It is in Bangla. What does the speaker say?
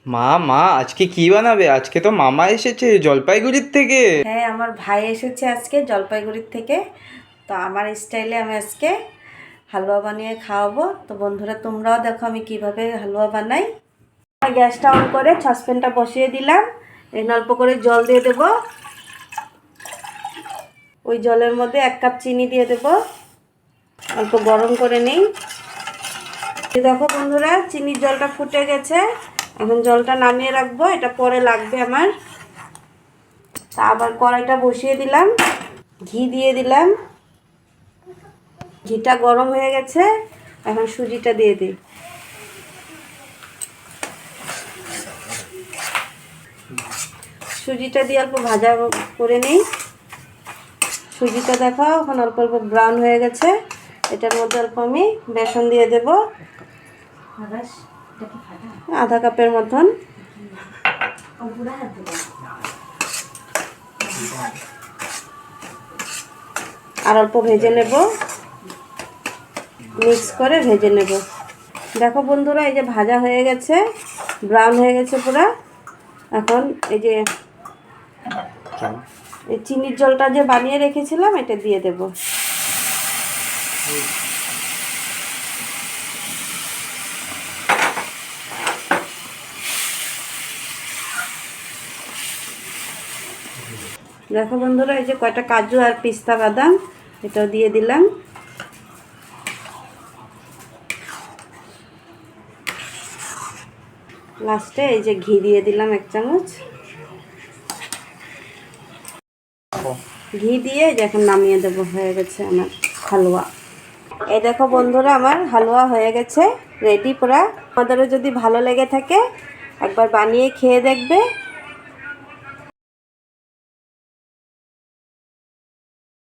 মা আজকে কি বানাবে? আজকে তো মামা এসেছে জলপাইগুড়ির থেকে। হ্যাঁ, আমার ভাই এসেছে আজকে জলপাইগুড়ির থেকে। তো আমার স্টাইলে আমি আজকে হালুয়া বানিয়ে খাওয়াবো। তো বন্ধুরা, তোমরাও দেখো আমি কিভাবে হালুয়া বানাই। গ্যাসটা অন করে সসপ্যানটা বসিয়ে দিলাম। এখানে অল্প করে জল দিয়ে দেব। ওই জলের মধ্যে 1 কাপ চিনি দিয়ে দেব। অল্প গরম করে নিই। দেখো বন্ধুরা, চিনির জলটা ফুটে গেছে। এখন জলটা নামিয়ে রাখবো, এটা পরে লাগবে আমার। তা আবার কড়াইটা বসিয়ে দিলাম, ঘি দিয়ে দিলাম। ঘিটা গরম হয়ে গেছে, এখন সুজিটা দিয়ে দিই। সুজিটা দিয়ে অল্প ভাজা করে নিই। সুজিটা দেখো এখন অল্প অল্প ব্রাউন হয়ে গেছে। এটার মধ্যে অল্প আমি বেসন দিয়ে দেব, আধা কাপের মতন। আর অল্প ভেজে নেব, মিক্স করে ভেজে নেব। দেখো বন্ধুরা, এই যে ভাজা হয়ে গেছে, ব্রাউন হয়ে গেছে পুরা। এখন এই যে এই চিনির জলটা যে বানিয়ে রেখেছিলাম এটা দিয়ে দেব। দেখো বন্ধুরা, এই যে কয়টা কাজু আর পিস্তা বাদাম এটাও দিয়ে দিলাম। লাস্টে এই যে ঘি দিয়ে দিলাম 1 চামচ। ঘি দিয়ে এখন নামিয়ে দেবো, হয়ে গেছে আমার হালুয়া। এই দেখো বন্ধুরা, আমার হালুয়া হয়ে গেছে রেডি পুরা। আমাদেরও যদি ভালো লেগে থাকে একবার বানিয়ে খেয়ে দেখবে।